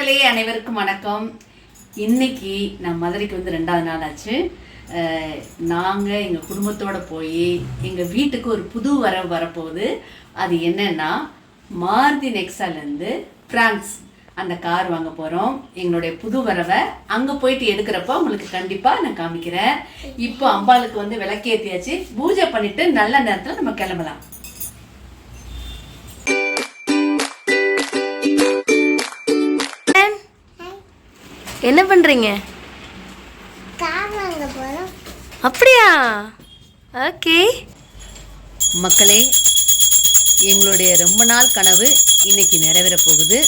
மக்களே அனைவருக்கும் வணக்கம். இன்னைக்கு நான் மதுரைக்கு வந்து 2வது நாள் ஆச்சு. நாங்கள் எங்கள் குடும்பத்தோடு போய் எங்கள் வீட்டுக்கு ஒரு புது வரப்போகுது. அது என்னன்னா மாருதி நெக்ஸாலேருந்து ஃப்ரான்ஸ் அந்த கார் வாங்க போகிறோம். எங்களுடைய புது வரவை அங்கே போயிட்டு எடுக்கிறப்போ உங்களுக்கு கண்டிப்பாக நான் காமிக்கிறேன். இப்போ அம்பாளுக்கு வந்து விளக்கேற்றியாச்சு, பூஜை பண்ணிவிட்டு நல்ல நேரத்தில் நம்ம கிளம்பலாம். என்ன பண்றீங்க? அப்படியா? ஓகே மக்களே, எங்களுடைய ரொம்ப நாள் கனவு இன்னைக்கு நிறைவேற போகுது.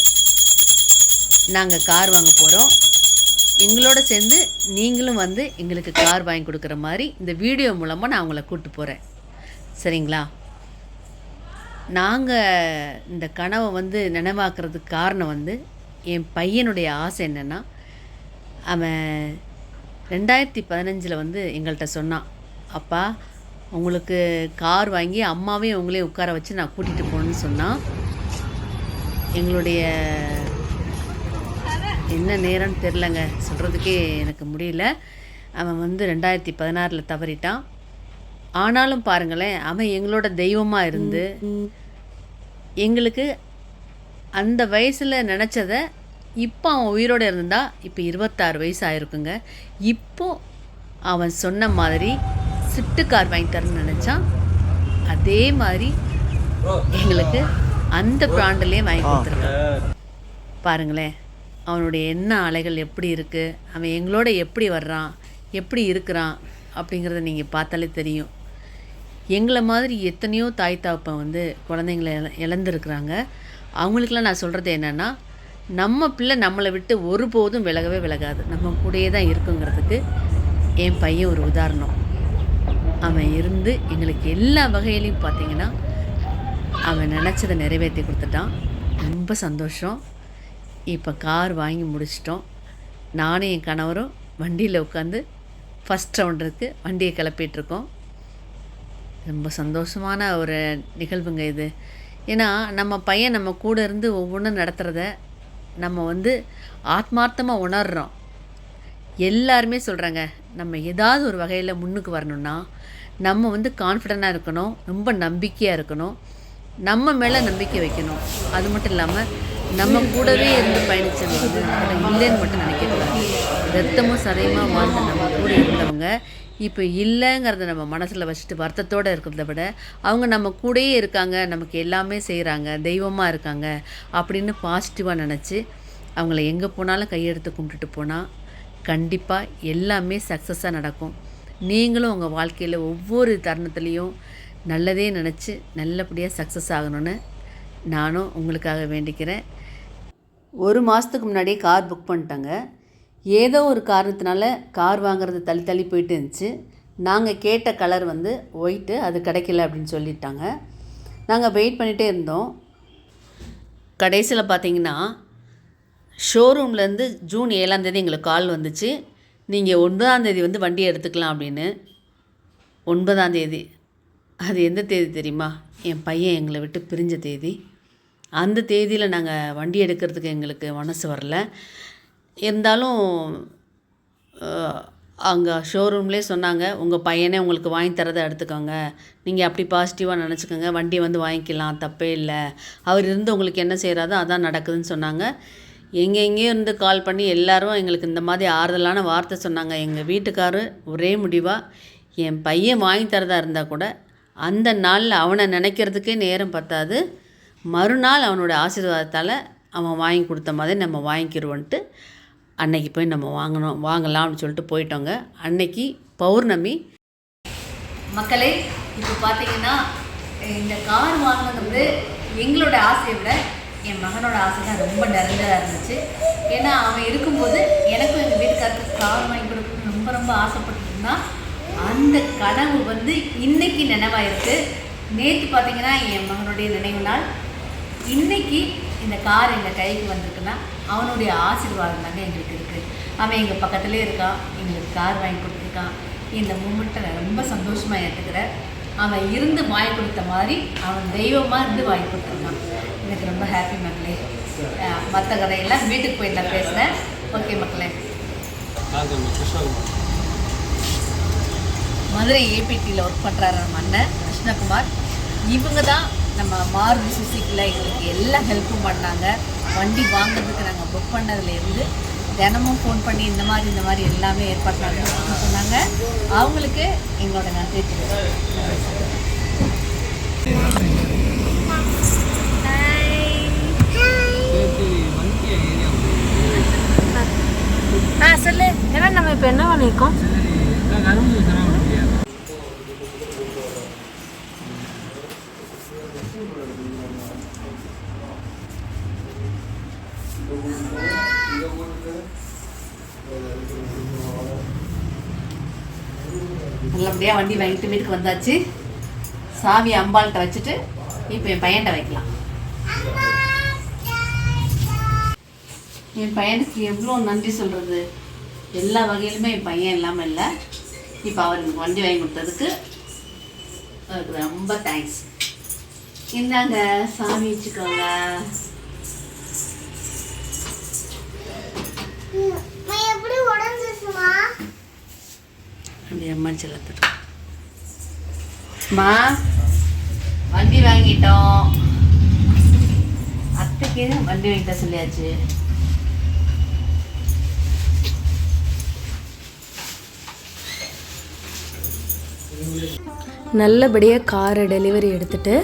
நாங்கள் கார் வாங்க போகிறோம். எங்களோட சேர்ந்து நீங்களும் வந்து எங்களுக்கு கார் வாங்கி கொடுக்குற மாதிரி இந்த வீடியோ மூலமாக நான் உங்களை கூப்பிட்டு போகிறேன். சரிங்களா? நாங்கள் இந்த கனவை வந்து நினைவாக்குறதுக்கு காரணம் வந்து என் பையனுடைய ஆசை என்னென்னா, அவன் 2015 வந்து எங்கள்கிட்ட சொன்னான், அப்பா உங்களுக்கு கார் வாங்கி அம்மாவையும் உங்களையும் உட்கார வச்சு நான் கூட்டிகிட்டு போகணுன்னு சொன்னான். எங்களுடைய என்ன நேரம்னு தெரிலங்க, சொல்கிறதுக்கே எனக்கு முடியல. அவன் வந்து 2016 தவறிட்டான். ஆனாலும் பாருங்களேன், அவன் எங்களோட தெய்வமாக இருந்து எங்களுக்கு அந்த வயசில் நினச்சதை இப்போ அவன் உயிரோடு இருந்தால் இப்போ 26 வயசு ஆயிருக்குங்க. இப்போது அவன் சொன்ன மாதிரி ஸ்விஃப்ட் கார் வாங்கி தரணும்னு நினச்சான். அதே மாதிரி எங்களுக்கு அந்த பிராண்டிலே வாங்கி கொடுத்துருக்கான். பாருங்களேன், அவனுடைய என்ன அலைகள் எப்படி இருக்குது, அவன் எங்களோட எப்படி வர்றான், எப்படி இருக்கிறான் அப்படிங்கிறத நீங்கள் பார்த்தாலே தெரியும். எங்களை மாதிரி எத்தனையோ தாய் தாப்பன் வந்து குழந்தைங்கள இழந்துருக்குறாங்க. அவங்களுக்கெல்லாம் நான் சொல்கிறது என்னென்னா, நம்ம பிள்ளை நம்மளை விட்டு ஒருபோதும் விலகவே விலகாது, நம்ம கூடயே தான் இருக்குங்கிறதுக்கு என் பையன் ஒரு உதாரணம். அவன் இருந்து எங்களுக்கு எல்லா வகையிலையும் பார்த்திங்கன்னா அவன் நினச்சதை நிறைவேற்றி கொடுத்துட்டான். ரொம்ப சந்தோஷம். இப்போ கார் வாங்கி முடிச்சிட்டோம். நானும் என் கணவரும் வண்டியில் உட்காந்து ஃபஸ்ட் ரவுண்டருக்கு வண்டியை கிளப்பிகிட்ருக்கோம். ரொம்ப சந்தோஷமான ஒரு நிகழ்வுங்க இது. ஏன்னா நம்ம பையன் நம்ம கூட இருந்து ஒவ்வொன்றும் நடத்துகிறத நம்ம வந்து ஆத்மார்த்தமாக உணர்கிறோம். எல்லாருமே சொல்கிறாங்க, நம்ம ஏதாவது ஒரு வகையில் முன்னுக்கு வரணும்னா நம்ம வந்து கான்ஃபிடெண்ட்டாக இருக்கணும், ரொம்ப நம்பிக்கையாக இருக்கணும், நம்ம மேலே நம்பிக்கை வைக்கணும். அது மட்டும் இல்லாமல் நம்ம கூடவே இருந்து பயணிச்சது வந்து இல்லைன்னு மட்டும் நினைக்கக்கூடாது. ரத்தமும் சதையுமாக வாழ்ந்த நம்ம கூட இருந்தவங்க இப்போ இல்லைங்கிறத நம்ம மனசில் வச்சுட்டு வருத்தத்தோடு இருக்கிறத விட, அவங்க நம்ம கூடயே இருக்காங்க, நமக்கு எல்லாமே செய்கிறாங்க, தெய்வமாக இருக்காங்க அப்படின்னு பாசிட்டிவாக நினச்சி அவங்கள எங்கே போனாலும் கையெடுத்து கும்பிட்டுட்டு போனால் கண்டிப்பாக எல்லாமே சக்ஸஸாக நடக்கும். நீங்களும் உங்கள் வாழ்க்கையில் ஒவ்வொரு தருணத்துலேயும் நல்லதே நினச்சி நல்லபடியாக சக்ஸஸ் ஆகணும்னு நானும் உங்களுக்காக வேண்டிக்கிறேன். 1 மாதத்துக்கு முன்னாடியே கார் புக் பண்ணிட்டாங்க. ஏதோ ஒரு காரணத்தினால கார் வாங்குறது தள்ளி போயிட்டு இருந்துச்சு. நாங்கள் கேட்ட கலர் வந்து ஒயிட்டு, அது கிடைக்கல அப்படின்னு சொல்லிட்டாங்க. நாங்கள் வெயிட் பண்ணிகிட்டே இருந்தோம். கடைசியில் பார்த்திங்கன்னா ஷோரூம்லேருந்து ஜூன் 7 எங்களுக்கு கால் வந்துச்சு, நீங்கள் 9 வந்து வண்டியை எடுத்துக்கலாம் அப்படின்னு. 9 அது எந்த தேதி தெரியுமா? என் பையன் எங்களை விட்டு பிரிஞ்ச தேதி. அந்த தேதியில் நாங்கள் வண்டி எடுக்கிறதுக்கு எங்களுக்கு மனசு வரல. இருந்தாலும் அங்கே ஷோரூம்லேயே சொன்னாங்க, உங்கள் பையனே உங்களுக்கு வாங்கி தரதை எடுத்துக்கோங்க, நீங்கள் அப்படி பாசிட்டிவாக நினச்சிக்கோங்க, வண்டி வந்து வாங்கிக்கலாம், தப்பே இல்லை, அவர் இருந்து உங்களுக்கு என்ன செய்கிறாரோ அதான் நடக்குதுன்னு சொன்னாங்க. எங்கெங்கேயோ இருந்து கால் பண்ணி எல்லோரும் எங்களுக்கு இந்த மாதிரி ஆறுதலான வார்த்தை சொன்னாங்க. எங்கள் வீட்டுக்காரர் ஒரே முடிவாக, என் பையன் வாங்கி தரதா இருந்தால் கூட அந்த நாளில் அவனை நினைக்கிறதுக்கே நேரம் பத்தாது, மறுநாள் அவனோட ஆசீர்வாதத்தால் அவன் வாங்கி கொடுத்த மாதிரி நம்ம வாங்கிக்கிடுவோன்ட்டு அன்னைக்கு போய் நம்ம வாங்கலாம்னு சொல்லிட்டு போயிட்டோங்க. அன்னைக்கு பௌர்ணமி. மக்களே, இப்போ பார்த்தீங்கன்னா இந்த கார் வாங்கினது வந்து எங்களோட ஆசையை விட என் மகனோட ஆசை தான் ரொம்ப நிறைஞ்சதாக இருந்துச்சு. ஏன்னா அவன் இருக்கும்போது எனக்கும் எங்கள் வீட்டுக்காரருக்கு கார் வாங்கி கொடுக்கணும்னு ரொம்ப ஆசைப்பட்டுருந்தா அந்த கனவு வந்து இன்றைக்கி நினைவாயிருக்கு. நேற்று பார்த்திங்கன்னா என் மகனுடைய நினைவு நாள். இன்றைக்கி இந்த கார் எங்கள் கைக்கு வந்திருக்குன்னா அவனுடைய ஆசீர்வாதம் தாங்க எங்களுக்கு இருக்குது. அவன் எங்கள் பக்கத்துலேயே இருக்கான், எங்களுக்கு கார் வாங்கி கொடுத்துருக்கான். இந்த மூமெண்ட்டை நான் ரொம்ப சந்தோஷமாக ஏற்றுக்கிறேன். அவன் இருந்து வாங்கி கொடுத்த மாதிரி அவன் தெய்வமாக இருந்து வாங்கி கொடுத்துருக்கான். எனக்கு ரொம்ப ஹாப்பி மக்களே. மற்ற கதையெல்லாம் வீட்டுக்கு போய் நான் பேசுகிறேன். ஓகே மக்களே. மதுரை ஏபிடியில் ஒர்க் பண்ணுறாரு நம்ம அண்ணன் கிருஷ்ணகுமார். இவங்க தான் நம்ம மாருதி சுசுக்கியில் எங்களுக்கு எல்லா ஹெல்ப்பும் பண்ணாங்க. வண்டி வாங்குறதுக்கு நாங்கள் புக் பண்ணதுலேருந்து தினமும் ஃபோன் பண்ணி இந்த மாதிரி எல்லாமே ஏற்பாடு பண்ணணும்னு சொன்னாங்க. அவங்களுக்கு எங்களோட நன்றி சொல்லு. ஏன்னா நம்ம இப்போ என்ன பண்ணியிருக்கோம்? நல்லபடியாக வண்டி வாங்கிட்டு வீட்டுக்கு வந்தாச்சு. சாவி அம்பாள்கிட்ட வச்சுட்டு இப்போ என் பையன்கிட்ட வைக்கலாம். என் பையனுக்கு எவ்வளோ நன்றி சொல்கிறது. எல்லா வகையிலுமே என் பையன் இல்லாமல் இல்லை. இப்போ அவருக்கு வண்டி வாங்கி கொடுத்ததுக்கு அவருக்கு ரொம்ப தேங்க்ஸ். இந்தாங்க சாமி வச்சுக்கோங்க. அப்படி அம்மா செல்லத்துட்டு வண்டி வாங்கிட்டோம். அத்தைக்கு வண்டி வாங்கிட்ட சொல்லியாச்சு. நல்லபடியாக காரை டெலிவரி எடுத்துகிட்டு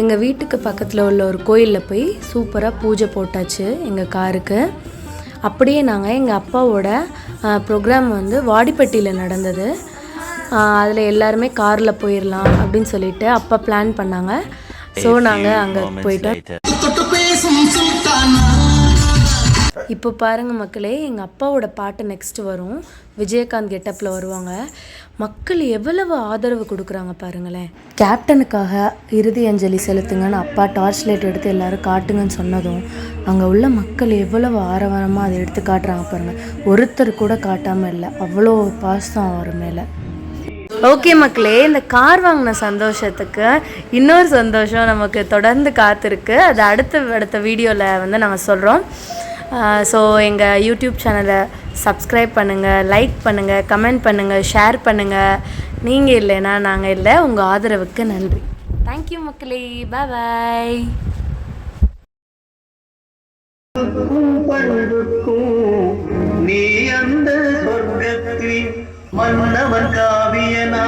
எங்கள் வீட்டுக்கு பக்கத்தில் உள்ள ஒரு கோயிலில் போய் சூப்பராக பூஜை போட்டாச்சு எங்கள் காருக்கு. அப்படியே நாங்கள் எங்கள் அப்பாவோட ப்ரோக்ராம் வந்து வாடிப்பட்டியில் நடந்தது. அதில் எல்லாருமே காரில் போயிடலாம் அப்படின்னு சொல்லிட்டு அப்பா பிளான் பண்ணாங்க. ஸோ நாங்கள் அங்கே போயிட்டோம். இப்போ பாருங்கள் மக்களே, எங்கள் அப்பாவோட பாட்டு நெக்ஸ்ட்டு வரும். விஜயகாந்த் கெட்டப்பில் வருவாங்க. மக்கள் எவ்வளவு ஆதரவு கொடுக்குறாங்க பாருங்களேன். கேப்டனுக்காக இறுதி அஞ்சலி செலுத்துங்கன்னு அப்பா டார்ச் லைட் எடுத்து எல்லோரும் காட்டுங்கன்னு சொன்னதும் அங்கே உள்ள மக்கள் எவ்வளவு ஆரவாரமாக அதை எடுத்து காட்டுறாங்க பாருங்கள். ஒருத்தர் கூட காட்டாமல் இல்லை, அவ்வளோ பாசம் அவர் மேலே. ஓகே மக்களே, இந்த கார் வாங்கின சந்தோஷத்துக்கு இன்னொரு சந்தோஷம் நமக்கு தொடர்ந்து காத்திருக்கு. அது அடுத்த வீடியோவில் வந்து நாங்கள் சொல்கிறோம். ஸோ எங்கள் யூடியூப் சேனலை சப்ஸ்கிரைப் பண்ணுங்கள், லைக் பண்ணுங்கள், கமெண்ட் பண்ணுங்கள், ஷேர் பண்ணுங்கள். நீங்கள் இல்லைன்னா நாங்கள் இல்லை. உங்கள் ஆதரவுக்கு நன்றி. தேங்க்யூ மக்களே. பாய். நீ அந்த சொர்க்கத்தில் மன்னவன் காவியனா